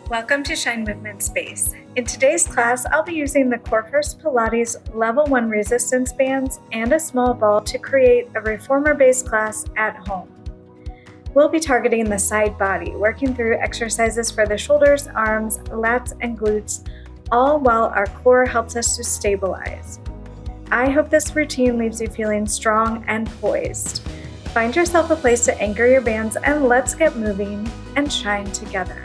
Welcome to Shine Movement Space. In today's class, I'll be using the Corefirst Pilates Level One resistance bands and a small ball to create a reformer-based class at home. We'll be targeting the side body, working through exercises for the shoulders, arms, lats, and glutes, all while our core helps us to stabilize. I hope this routine leaves you feeling strong and poised. Find yourself a place to anchor your bands and let's get moving and shine together.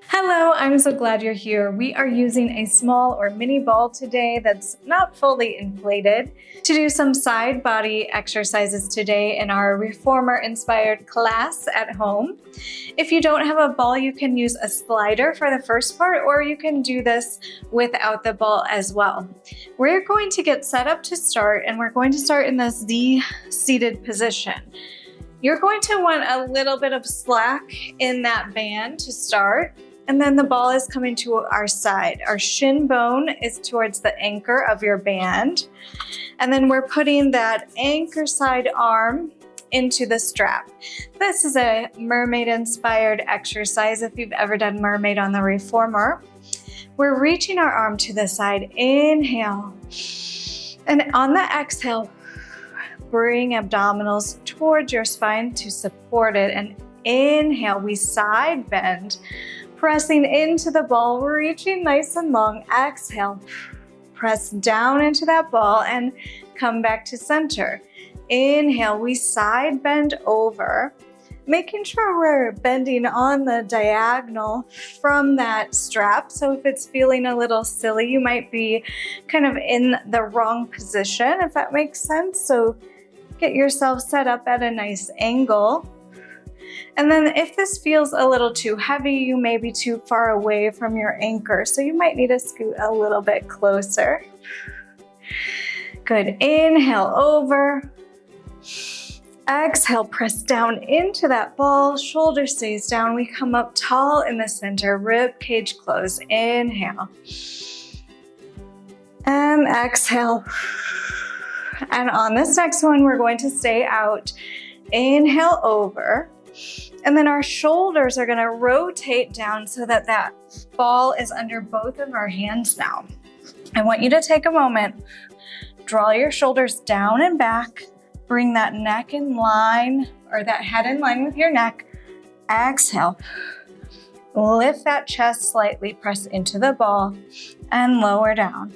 Hello, I'm so glad you're here. We are using a small or mini ball today that's not fully inflated to do some side body exercises today in our reformer inspired class at home. If you don't have a ball, you can use a slider for the first part, or you can do this without the ball as well. We're going to get set up to start, and we're going to start in this seated position. You're going to want a little bit of slack in that band to start. And then the ball is coming to our side. Our shin bone is towards the anchor of your band. And then we're putting that anchor side arm into the strap. This is a mermaid-inspired exercise if you've ever done mermaid on the reformer. We're reaching our arm to the side. Inhale. And on the exhale, bring abdominals towards your spine to support it. And inhale, we side bend. Pressing into the ball, reaching nice and long. Exhale, press down into that ball and come back to center. Inhale, we side bend over, making sure we're bending on the diagonal from that strap. So if it's feeling a little silly, you might be kind of in the wrong position, if that makes sense. So get yourself set up at a nice angle. And then if this feels a little too heavy, you may be too far away from your anchor. So you might need to scoot a little bit closer. Good. Inhale over. Exhale, press down into that ball. Shoulder stays down. We come up tall in the center. Rib cage close. Inhale. And exhale. And on this next one, we're going to stay out. Inhale over. And then our shoulders are going to rotate down so that that ball is under both of our hands now. I want you to take a moment, draw your shoulders down and back, bring that neck in line or that head in line with your neck. Exhale, lift that chest slightly, press into the ball and lower down.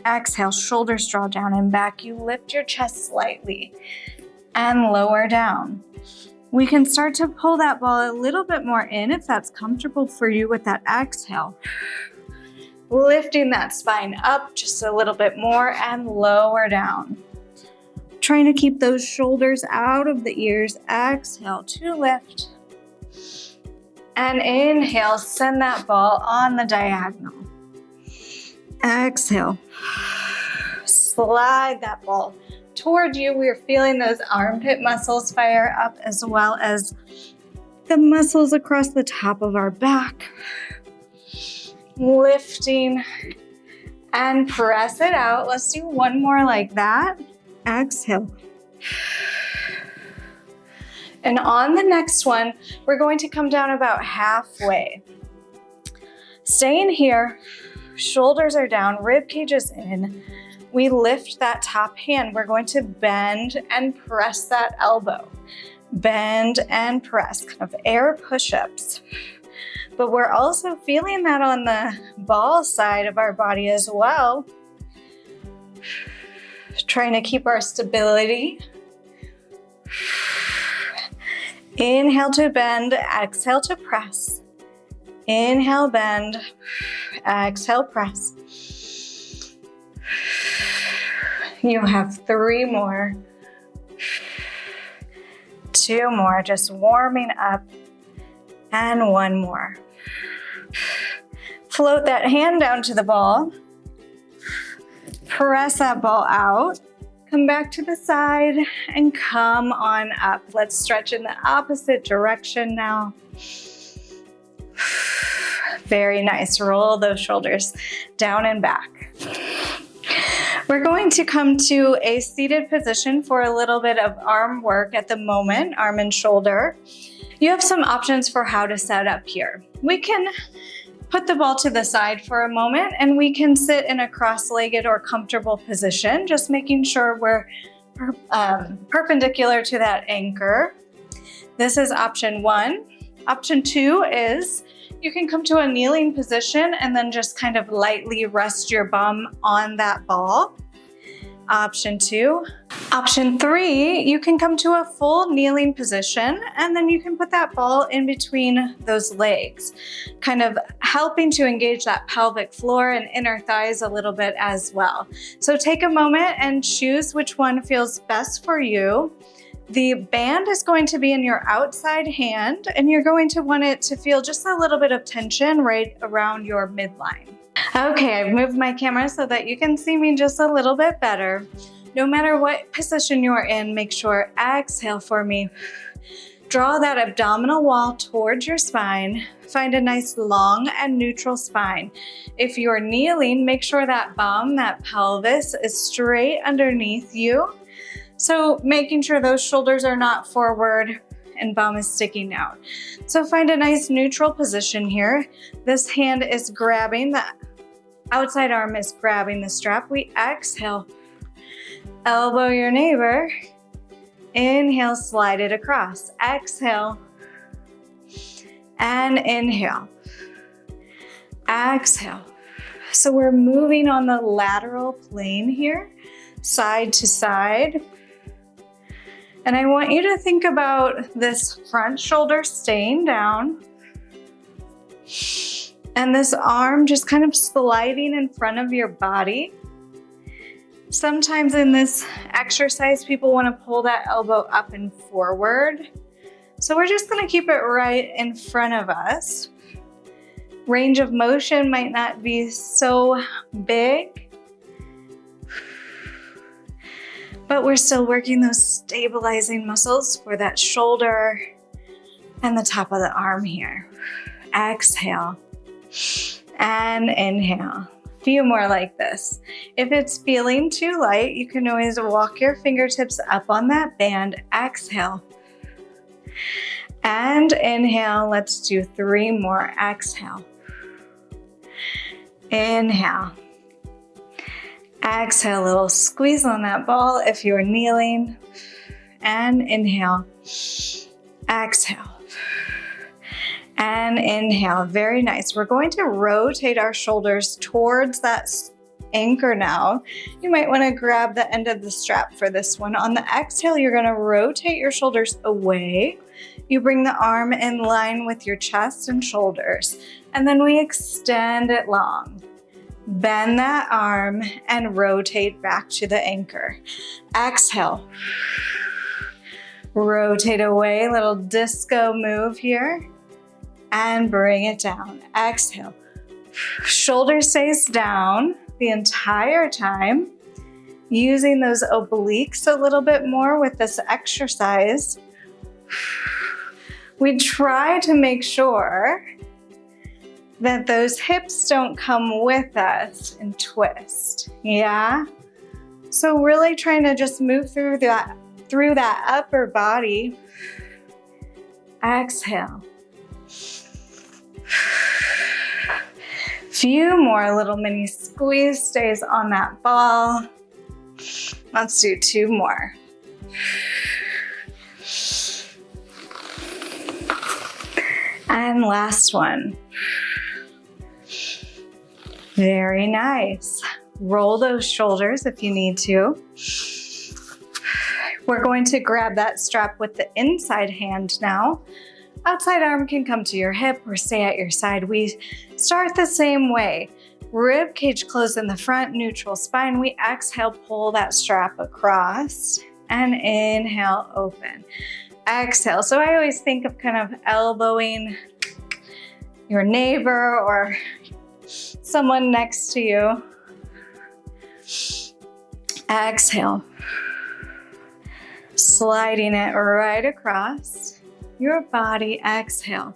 Exhale, shoulders draw down and back. You lift your chest slightly and lower down. We can start to pull that ball a little bit more in if that's comfortable for you with that exhale. Lifting that spine up just a little bit more and lower down. Trying to keep those shoulders out of the ears. Exhale to lift. And inhale, send that ball on the diagonal. Exhale. Slide that ball toward you. We're feeling those armpit muscles fire up as well as the muscles across the top of our back. Lifting and press it out. Let's do one more like that. Exhale. And on the next one, we're going to come down about halfway. Staying here, shoulders are down, rib cage is in. We lift that top hand. We're going to bend and press that elbow. Bend and press, kind of air push-ups. But we're also feeling that on the ball side of our body as well. Trying to keep our stability. Inhale to bend, exhale to press. Inhale, bend, exhale, press. You have 3 more. 2 more, just warming up. And 1 more. Float that hand down to the ball. Press that ball out. Come back to the side and come on up. Let's stretch in the opposite direction now. Very nice. Roll those shoulders down and back. We're going to come to a seated position for a little bit of arm work at the moment, arm and shoulder. You have some options for how to set up here. We can put the ball to the side for a moment and we can sit in a cross-legged or comfortable position, just making sure we're perpendicular to that anchor. This is option 1. Option 2 is you can come to a kneeling position and then just kind of lightly rest your bum on that ball. Option 2. Option 3, you can come to a full kneeling position and then you can put that ball in between those legs, kind of helping to engage that pelvic floor and inner thighs a little bit as well. So take a moment and choose which one feels best for you. The band is going to be in your outside hand and you're going to want it to feel just a little bit of tension right around your midline. Okay, I've moved my camera so that you can see me just a little bit better. No matter what position you're in, make sure exhale for me. Draw that abdominal wall towards your spine. Find a nice long and neutral spine. If you're kneeling, make sure that bum, that pelvis is straight underneath you. So making sure those shoulders are not forward and bum is sticking out. So find a nice neutral position here. This hand is grabbing, the outside arm is grabbing the strap. We exhale, elbow your neighbor. Inhale, slide it across. Exhale, and inhale. Exhale. So we're moving on the lateral plane here, side to side. And I want you to think about this front shoulder staying down and this arm just kind of sliding in front of your body. Sometimes in this exercise, people want to pull that elbow up and forward. So we're just going to keep it right in front of us. Range of motion might not be so big, but we're still working those stabilizing muscles for that shoulder and the top of the arm here. Exhale and inhale. A few more like this. If it's feeling too light, you can always walk your fingertips up on that band. Exhale and inhale. Let's do 3 more. Exhale. Inhale. Exhale, a little squeeze on that ball if you're kneeling. And inhale. Exhale. And inhale. Very nice. We're going to rotate our shoulders towards that anchor now. You might want to grab the end of the strap for this one. On the exhale, you're going to rotate your shoulders away. You bring the arm in line with your chest and shoulders. And then we extend it long. Bend that arm and rotate back to the anchor. Exhale. Rotate away, little disco move here. And bring it down. Exhale. Shoulder stays down the entire time. Using those obliques a little bit more with this exercise. We try to make sure that those hips don't come with us and twist. Yeah? So really trying to just move through that upper body. Exhale. Few more little mini squeeze stays on that ball. Let's do 2 more. And last one. Very nice. Roll those shoulders if you need to. We're going to grab that strap with the inside hand now. Outside arm can come to your hip or stay at your side. We start the same way. Rib cage closed in the front, neutral spine. We exhale, pull that strap across and inhale, open. Exhale. So I always think of kind of elbowing your neighbor or someone next to you. Exhale. Sliding it right across your body. Exhale.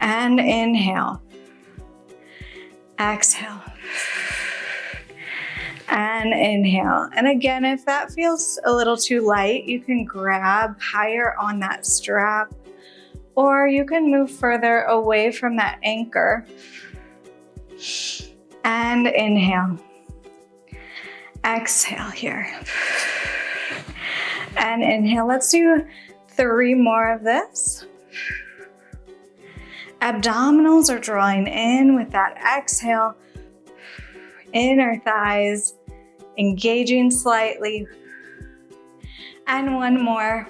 And inhale. Exhale. And inhale. And again, if that feels a little too light, you can grab higher on that strap. Or you can move further away from that anchor. And inhale. Exhale here. And inhale. Let's do 3 more of this. Abdominals are drawing in with that exhale. Inner thighs engaging slightly. And 1 more.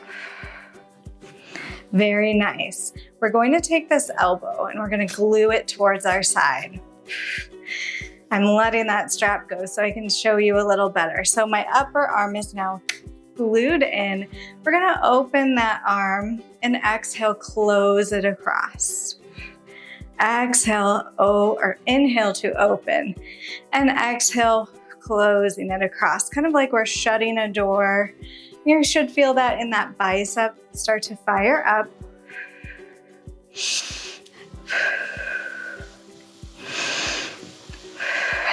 Very nice. We're going to take this elbow and we're going to glue it towards our side. I'm letting that strap go so I can show you a little better. So my upper arm is now glued in. We're going to open that arm and exhale, close it across. Exhale, or inhale to open, and exhale, closing it across, kind of like we're shutting a door. You should feel that in that bicep start to fire up.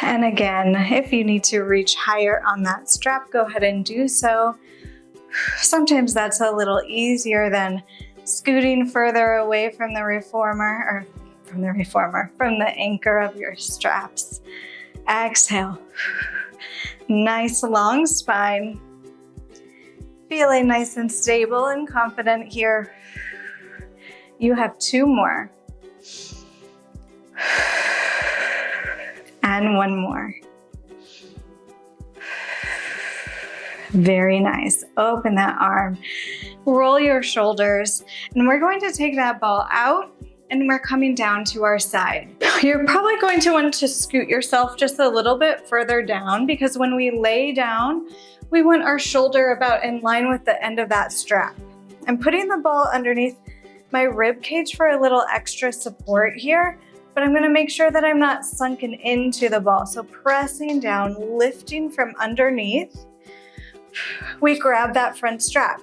And again, if you need to reach higher on that strap, go ahead and do so. Sometimes that's a little easier than scooting further away from the from the anchor of your straps. Exhale. Nice long spine. Feeling nice and stable and confident here. You have 2 more. And 1 more. Very nice. Open that arm. Roll your shoulders. And we're going to take that ball out and we're coming down to our side. You're probably going to want to scoot yourself just a little bit further down because when we lay down, we want our shoulder about in line with the end of that strap. I'm putting the ball underneath my rib cage for a little extra support here, but I'm gonna make sure that I'm not sunken into the ball. So pressing down, lifting from underneath, we grab that front strap.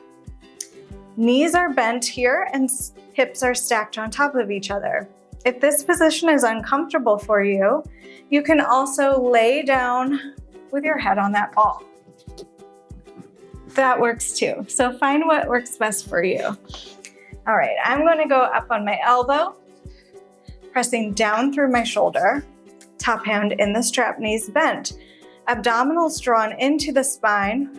Knees are bent here and hips are stacked on top of each other. If this position is uncomfortable for you, you can also lay down with your head on that ball. That works too. So find what works best for you. All right, I'm going to go up on my elbow, pressing down through my shoulder, top hand in the strap, knees bent, abdominals drawn into the spine,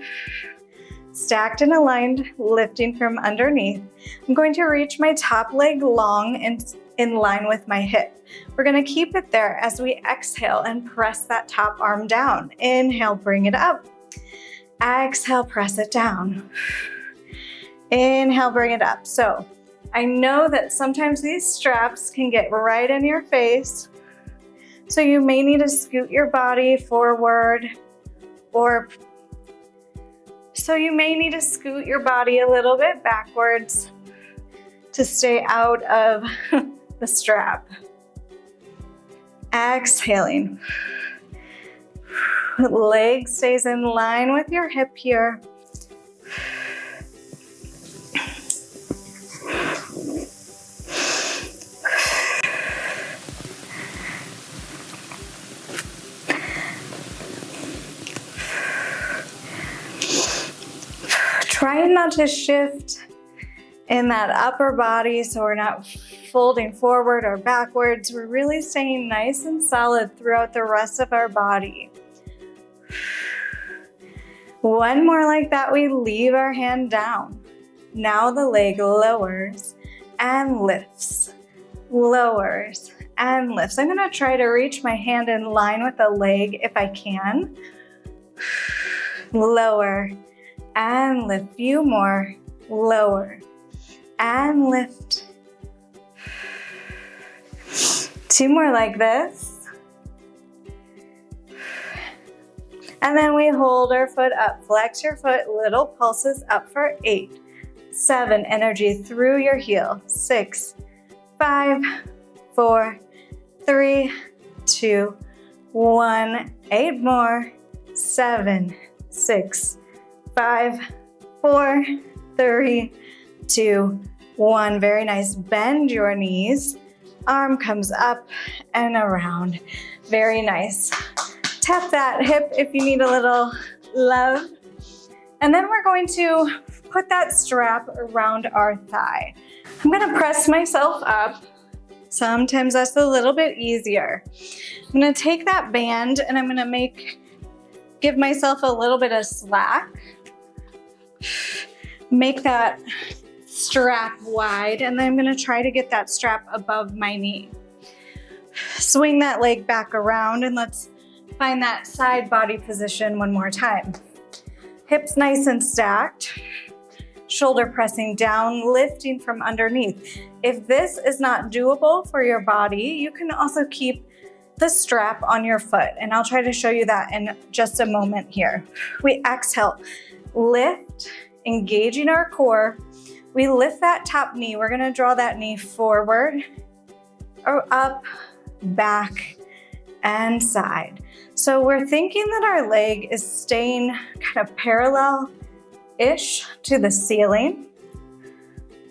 stacked and aligned, lifting from underneath. I'm going to reach my top leg long and in line with my hip. We're going to keep it there as we exhale and press that top arm down. Inhale, bring it up. Exhale, press it down. Inhale, bring it up. So I know that sometimes these straps can get right in your face. So you may need to scoot your body forward a little bit backwards to stay out of the strap. Exhaling. Leg stays in line with your hip here. Trying not to shift in that upper body so we're not folding forward or backwards. We're really staying nice and solid throughout the rest of our body. 1 more like that, we leave our hand down. Now the leg lowers and lifts, lowers and lifts. I'm gonna try to reach my hand in line with the leg if I can. Lower and lift, few more, lower and lift. 2 more like this. And then we hold our foot up. Flex your foot, little pulses up for 8, 7, energy through your heel. 6, 5, 4, 3, 2, 1. 8 more. 7, 6, 5, 4, 3, 2, 1. Very nice. Bend your knees. Arm comes up and around. Very nice. Tap that hip if you need a little love. And then we're going to put that strap around our thigh. I'm gonna press myself up. Sometimes that's a little bit easier. I'm gonna take that band and I'm gonna give myself a little bit of slack. Make that strap wide, and then I'm gonna try to get that strap above my knee. Swing that leg back around and let's find that side body position one more time. Hips nice and stacked. Shoulder pressing down, lifting from underneath. If this is not doable for your body, you can also keep the strap on your foot, and I'll try to show you that in just a moment here. We exhale, lift, engaging our core. We lift that top knee. We're gonna draw that knee forward or up, back, and side. So we're thinking that our leg is staying kind of parallel-ish to the ceiling.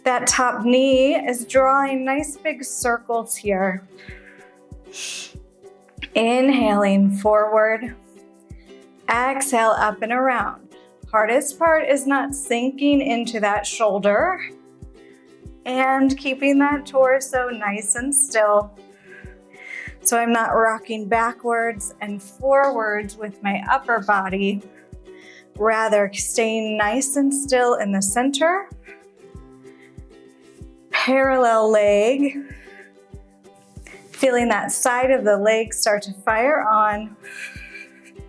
That top knee is drawing nice big circles here. Inhaling forward, exhale up and around. Hardest part is not sinking into that shoulder and keeping that torso nice and still. So I'm not rocking backwards and forwards with my upper body, rather staying nice and still in the center. Parallel leg. Feeling that side of the leg start to fire on.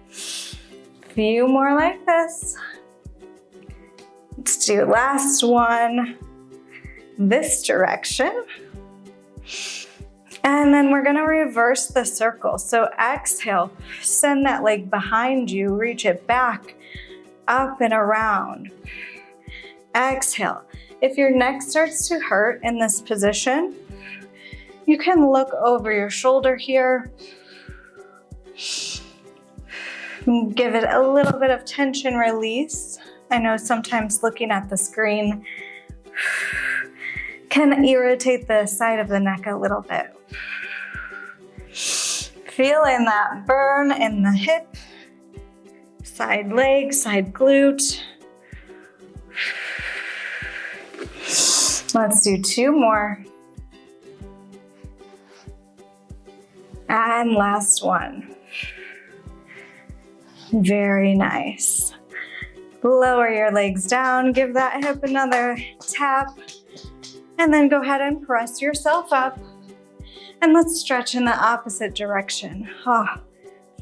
Few more like this. Let's do last one this direction. And then we're gonna reverse the circle. So exhale, send that leg behind you, reach it back, up and around. Exhale. If your neck starts to hurt in this position, you can look over your shoulder here. Give it a little bit of tension release. I know sometimes looking at the screen can irritate the side of the neck a little bit. Feeling that burn in the hip, side leg, side glute. Let's do two more. And last one. Very nice. Lower your legs down, give that hip another tap, and then go ahead and press yourself up. And let's stretch in the opposite direction. Oh,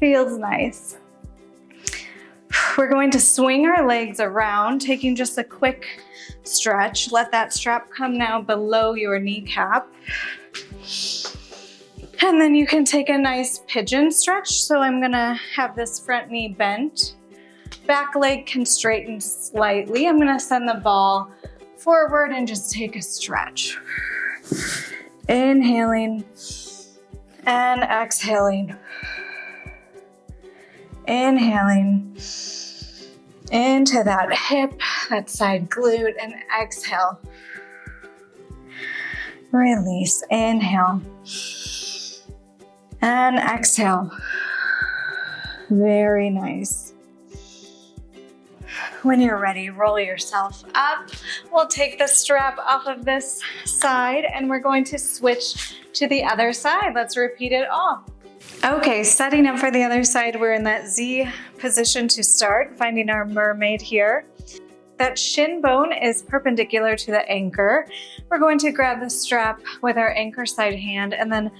feels nice. We're going to swing our legs around, taking just a quick stretch. Let that strap come now below your kneecap. And then you can take a nice pigeon stretch. So I'm gonna have this front knee bent. Back leg can straighten slightly. I'm gonna send the ball forward and just take a stretch. Inhaling and exhaling. Inhaling into that hip, that side glute, and exhale. Release, inhale. And exhale. Very nice. When you're ready, roll yourself up. We'll take the strap off of this side and we're going to switch to the other side. Let's repeat it all. Okay, setting up for the other side, we're in that Z position to start, finding our mermaid here. That shin bone is perpendicular to the anchor. We're going to grab the strap with our anchor side hand and then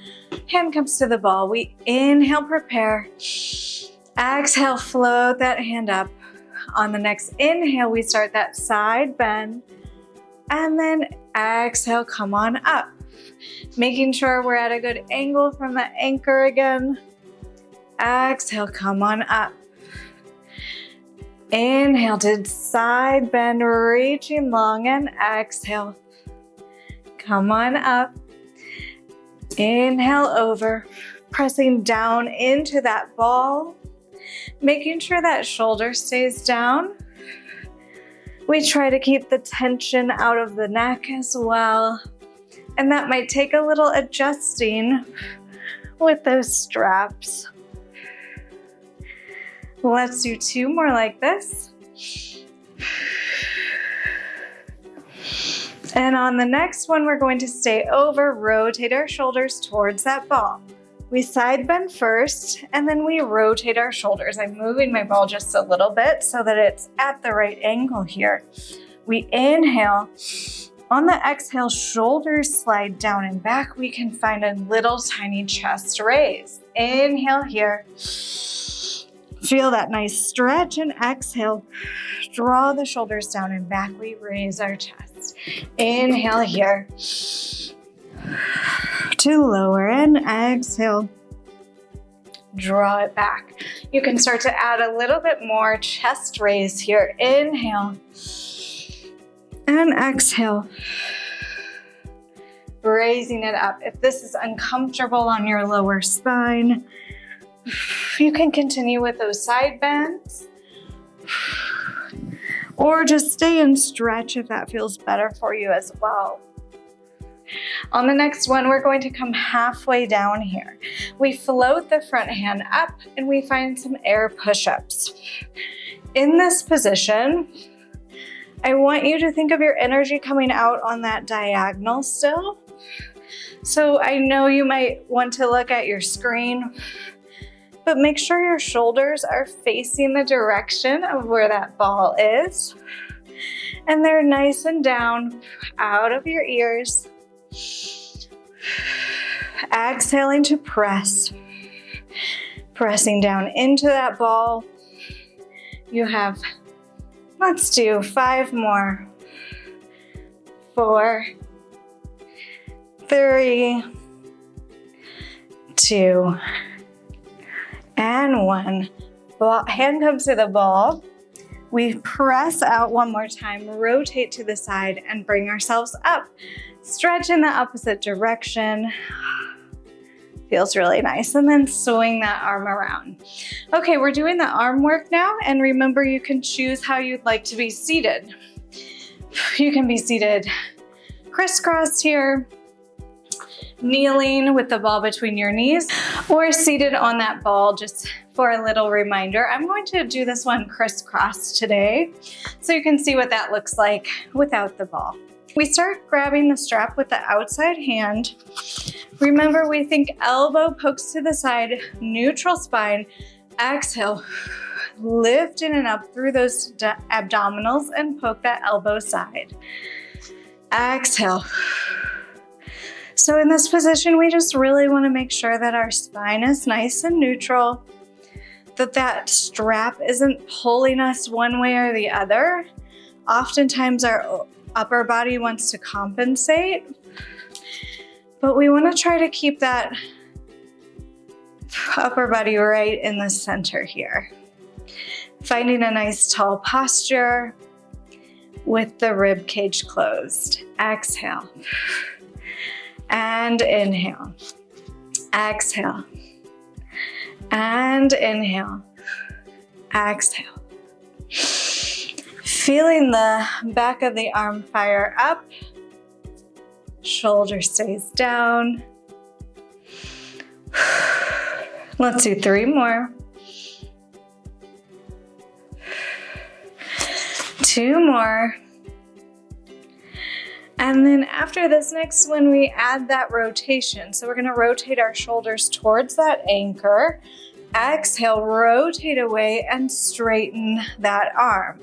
hand comes to the ball. We inhale, prepare. Exhale, float that hand up. On the next inhale, we start that side bend and then exhale, come on up. Making sure we're at a good angle from the anchor again. Exhale, come on up. Inhale to side bend, reaching long, and exhale. Come on up. Inhale over, pressing down into that ball, making sure that shoulder stays down. We try to keep the tension out of the neck as well. And that might take a little adjusting with those straps. Let's do two more like this. And on the next one, we're going to stay over, rotate our shoulders towards that ball. We side bend first, and then we rotate our shoulders. I'm moving my ball just a little bit so that it's at the right angle here. We inhale. On the exhale, shoulders slide down and back. We can find a little tiny chest raise. Inhale here. Feel that nice stretch, and exhale. Draw the shoulders down and back. We raise our chest. Inhale here. To lower, and exhale. Draw it back. You can start to add a little bit more chest raise here. Inhale and exhale. Raising it up. If this is uncomfortable on your lower spine, you can continue with those side bends, or just stay and stretch if that feels better for you as well. On the next one, we're going to come halfway down here. We float the front hand up and we find some air push-ups. In this position, I want you to think of your energy coming out on that diagonal still. So I know you might want to look at your screen, but make sure your shoulders are facing the direction of where that ball is. And they're nice and down out of your ears. Exhaling to press. Pressing down into that ball. You have, let's do 5 more. 4, 3, 2, and 1. Hand comes to the ball. We press out one more time, rotate to the side, and bring ourselves up. Stretch in the opposite direction. Feels really nice. And then swing that arm around. Okay, we're doing the arm work now. And remember, you can choose how you'd like to be seated. You can be seated crisscrossed here, kneeling with the ball between your knees, or seated on that ball. Just for a little reminder, I'm going to do this one crisscross today, so you can see what that looks like without the ball. We start grabbing the strap with the outside hand. Remember, we think elbow pokes to the side, neutral spine. Exhale, lift in and up through those abdominals and poke that elbow side. Exhale. So in this position, we just really want to make sure that our spine is nice and neutral, that strap isn't pulling us one way or the other. Oftentimes our upper body wants to compensate, but we want to try to keep that upper body right in the center here. Finding a nice tall posture with the rib cage closed. Exhale. And inhale. Exhale. And inhale. Exhale. Feeling the back of the arm fire up. Shoulder stays down. Let's do 3 more. 2 more. And then after this next one, we add that rotation. So we're going to rotate our shoulders towards that anchor. Exhale, rotate away and straighten that arm.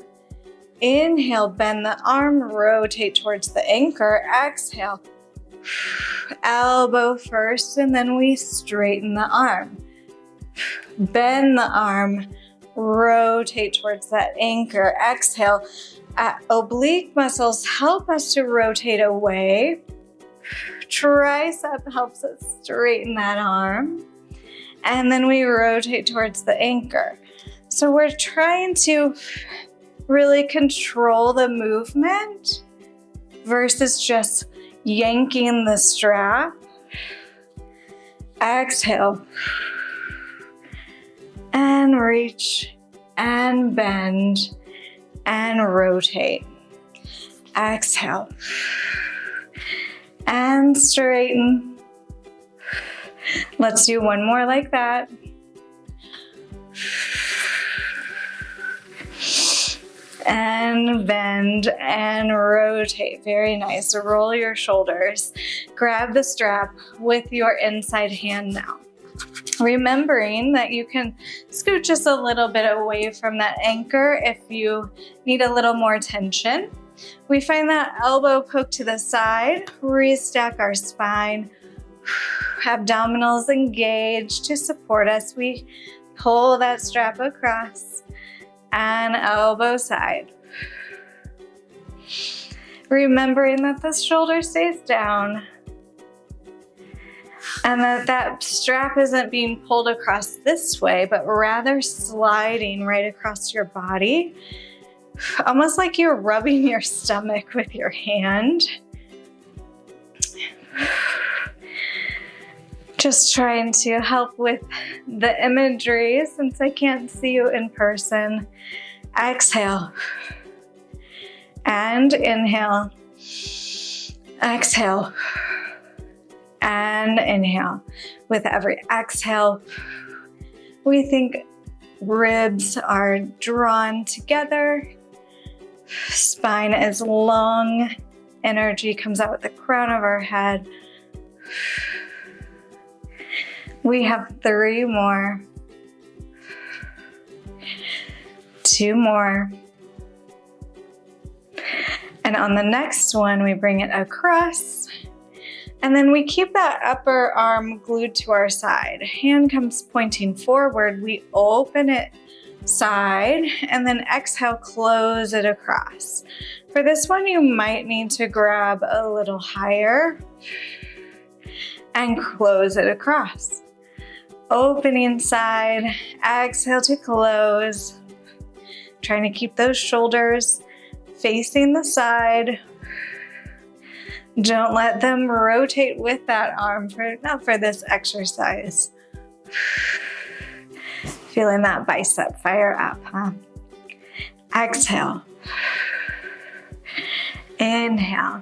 Inhale, bend the arm, rotate towards the anchor. Exhale, elbow first, and then we straighten the arm. Bend the arm, rotate towards that anchor. Exhale. Oblique muscles help us to rotate away. Tricep helps us straighten that arm. And then we rotate towards the anchor. So we're trying to really control the movement versus just yanking the strap. Exhale. And reach and bend. And rotate. Exhale. And straighten. Let's do 1 more like that. and bend and rotate. Very nice. Roll your shoulders. Grab the strap with your inside hand now. Remembering that you can scoot just a little bit away from that anchor if you need a little more tension. We find that elbow poke to the side, restack our spine, abdominals engaged to support us. We pull that strap across and elbow side. Remembering that the shoulder stays down and that strap isn't being pulled across this way, but rather sliding right across your body, almost like you're rubbing your stomach with your hand. Just trying to help with the imagery since I can't see you in person. Exhale and inhale. Exhale and inhale. With every exhale, we think ribs are drawn together. Spine is long. Energy comes out with the crown of our head. We have 3 more. 2 more. And on the next one, we bring it across. And then we keep that upper arm glued to our side. Hand comes pointing forward. We open it side and then exhale, close it across. For this one, you might need to grab a little higher and close it across. Opening side, exhale to close. Trying to keep those shoulders facing the side. Don't let them rotate with that arm, not for this exercise. Feeling that bicep fire up, huh? Exhale. Inhale.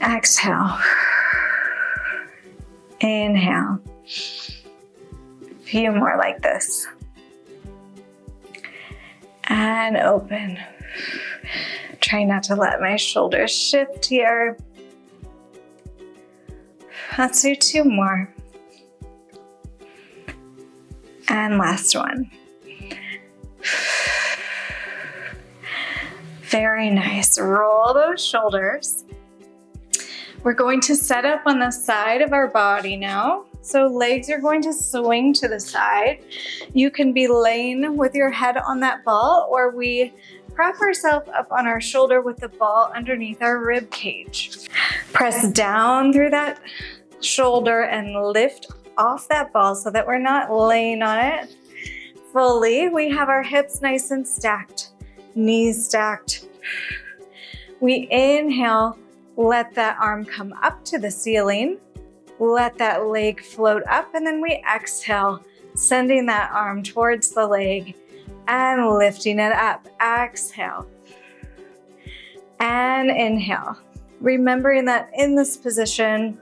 Exhale. Inhale. A few more like this. And open. Try not to let my shoulders shift here. Let's do 2 more. And last one. Very nice. Roll those shoulders. We're going to set up on the side of our body now. So legs are going to swing to the side. You can be laying with your head on that ball, or we prop ourselves up on our shoulder with the ball underneath our rib cage. Press down through that shoulder and lift off that ball so that we're not laying on it fully. We have our hips nice and stacked, knees stacked. We inhale, let that arm come up to the ceiling. Let that leg float up, and then we exhale, sending that arm towards the leg and lifting it up. Exhale and inhale. Remembering that in this position,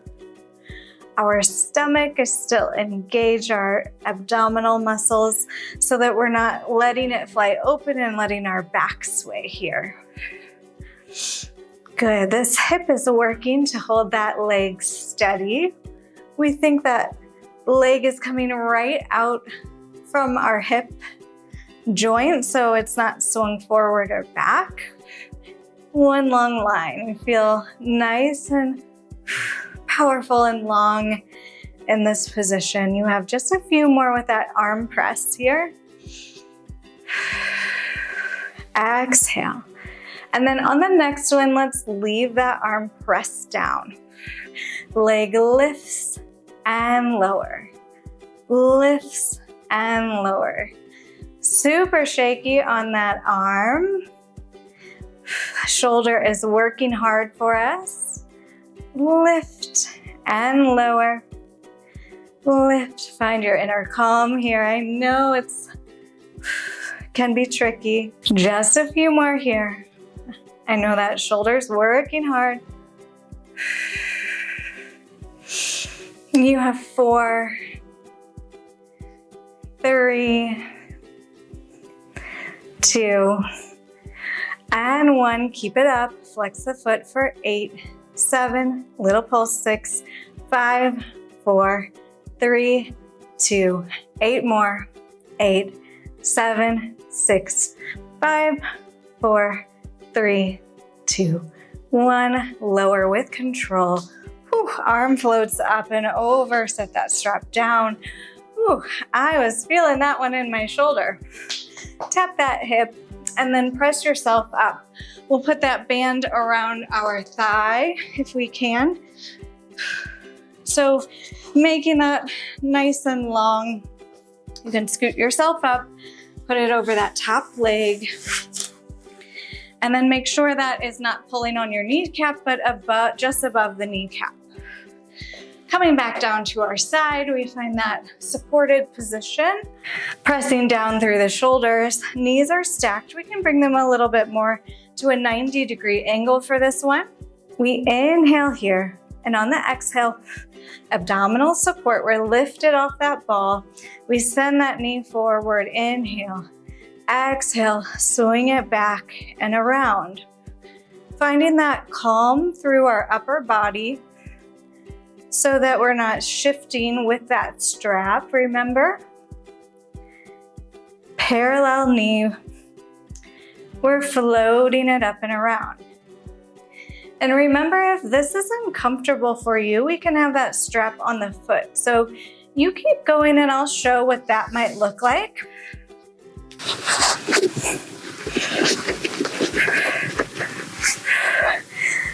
our stomach is still engaged, our abdominal muscles, so that we're not letting it fly open and letting our back sway here. Good. This hip is working to hold that leg steady. We think that leg is coming right out from our hip joint, so it's not swung forward or back. One long line. We feel nice and powerful and long in this position. You have just a few more with that arm press here. Exhale. And then on the next one, let's leave that arm pressed down. Leg lifts and lower. Lifts and lower. Super shaky on that arm. Shoulder is working hard for us. Lift and lower. Lift. Find your inner calm here. I know it's can be tricky. Just a few more here. I know that shoulder's working hard. You have 4, 3, 2, and 1. Keep it up. Flex the foot for 8, 7, little pulse, 6, 5, 4, 3, 2, 8 more, 8, 7, 6, 5, 4, 3, 2, 1. Lower with control. Whew, arm floats up and over. Set that strap down. Whew, I was feeling that one in my shoulder. Tap that hip and then press yourself up. We'll put that band around our thigh if we can. So making that nice and long. You can scoot yourself up, put it over that top leg, and then make sure that is not pulling on your kneecap, but just above the kneecap. Coming back down to our side, we find that supported position, pressing down through the shoulders. Knees are stacked. We can bring them a little bit more to a 90-degree angle for this one. We inhale here, and on the exhale, abdominal support. We're lifted off that ball. We send that knee forward. Inhale. Exhale, swing it back and around. Finding that calm through our upper body so that we're not shifting with that strap. Remember, parallel knee. We're floating it up and around. And remember, if this is uncomfortable for you, we can have that strap on the foot. So you keep going and I'll show what that might look like.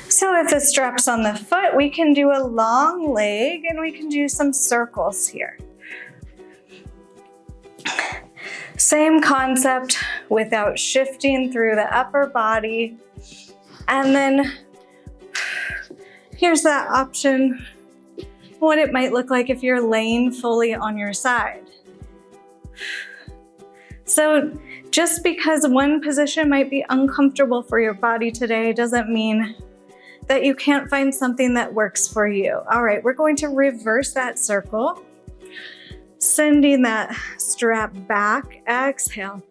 So if the strap's on the foot, we can do a long leg and we can do some circles here. Same concept without shifting through the upper body. And then here's that option, what it might look like if you're laying fully on your side. So just because one position might be uncomfortable for your body today doesn't mean that you can't find something that works for you. All right, we're going to reverse that circle, sending that strap back. Exhale,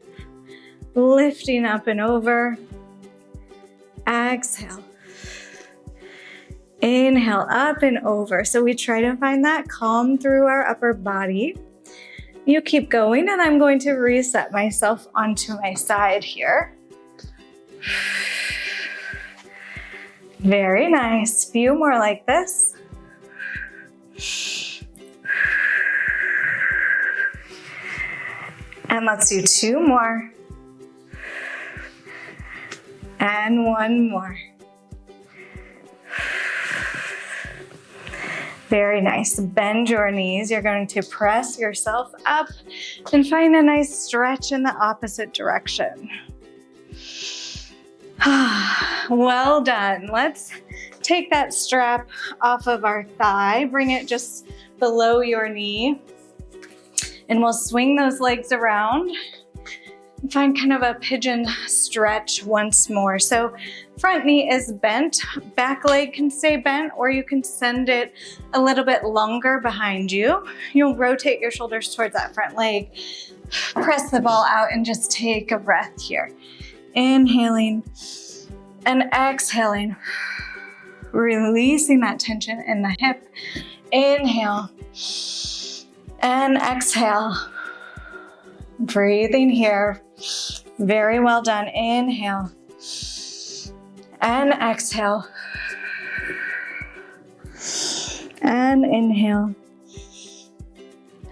lifting up and over. Exhale. Inhale, up and over. So we try to find that calm through our upper body. You keep going, and I'm going to reset myself onto my side here. Very nice. Few more like this. And let's do 2 more. And 1 more. Very nice. Bend your knees. You're going to press yourself up and find a nice stretch in the opposite direction. Well done. Let's take that strap off of our thigh, bring it just below your knee, and we'll swing those legs around and find kind of a pigeon stretch once more. So front knee is bent, back leg can stay bent, or you can send it a little bit longer behind you. You'll rotate your shoulders towards that front leg, press the ball out, and just take a breath here. Inhaling and exhaling, releasing that tension in the hip. Inhale and exhale. Breathing here. Very well done. Inhale and exhale. And inhale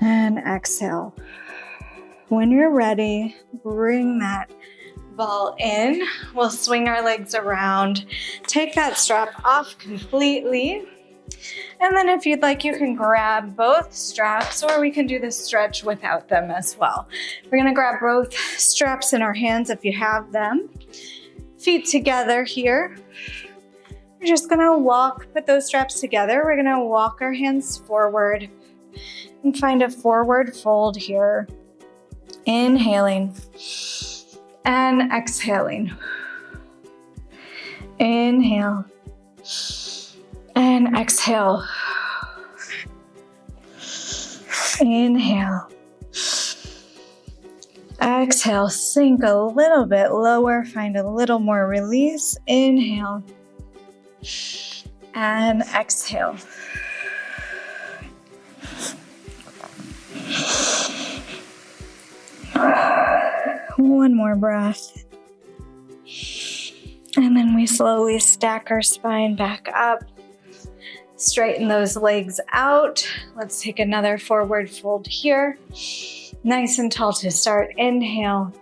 and exhale. When you're ready, bring that ball in. We'll swing our legs around. Take that strap off completely. And then if you'd like, you can grab both straps, or we can do this stretch without them as well. We're gonna grab both straps in our hands if you have them. Feet together here. We're just gonna put those straps together. We're gonna walk our hands forward and find a forward fold here. Inhaling and exhaling. Inhale and exhale. Inhale. Exhale, sink a little bit lower, find a little more release. Inhale and exhale. One more breath. And then we slowly stack our spine back up. Straighten those legs out. Let's take another forward fold here. Nice and tall to start. Inhale.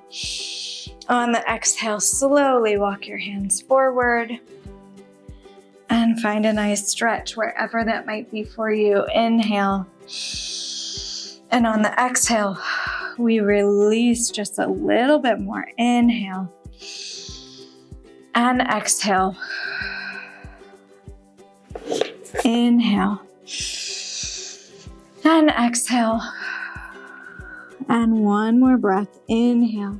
On the exhale, slowly walk your hands forward. And find a nice stretch wherever that might be for you. Inhale. And on the exhale, we release just a little bit more. Inhale. And exhale. Inhale. And exhale. And one more breath. Inhale.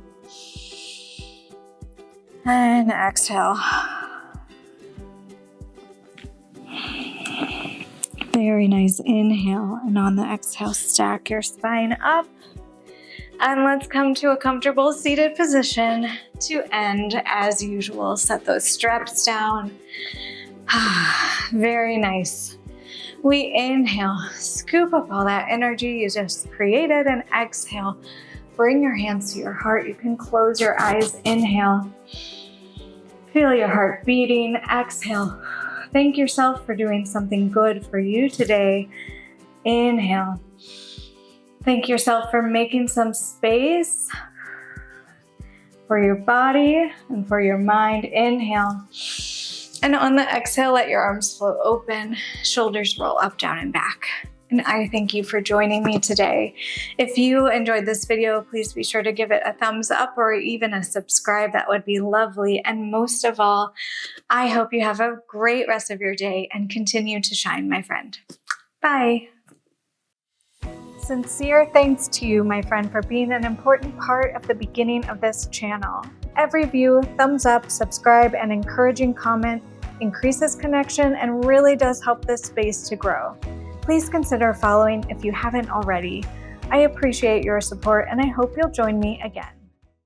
And exhale. Very nice. Inhale. And on the exhale, stack your spine up. And let's come to a comfortable seated position to end as usual. Set those straps down. Very nice. We inhale, scoop up all that energy you just created, and exhale. Bring your hands to your heart. You can close your eyes. Inhale. Feel your heart beating. Exhale. Thank yourself for doing something good for you today. Inhale. Thank yourself for making some space for your body and for your mind. Inhale. And on the exhale, let your arms float open, shoulders roll up, down, and back. And I thank you for joining me today. If you enjoyed this video, please be sure to give it a thumbs up or even a subscribe. That would be lovely. And most of all, I hope you have a great rest of your day and continue to shine, my friend. Bye. Sincere thanks to you, my friend, for being an important part of the beginning of this channel. Every view, thumbs up, subscribe, and encouraging comment increases connection and really does help this space to grow. Please consider following if you haven't already. I appreciate your support and I hope you'll join me again.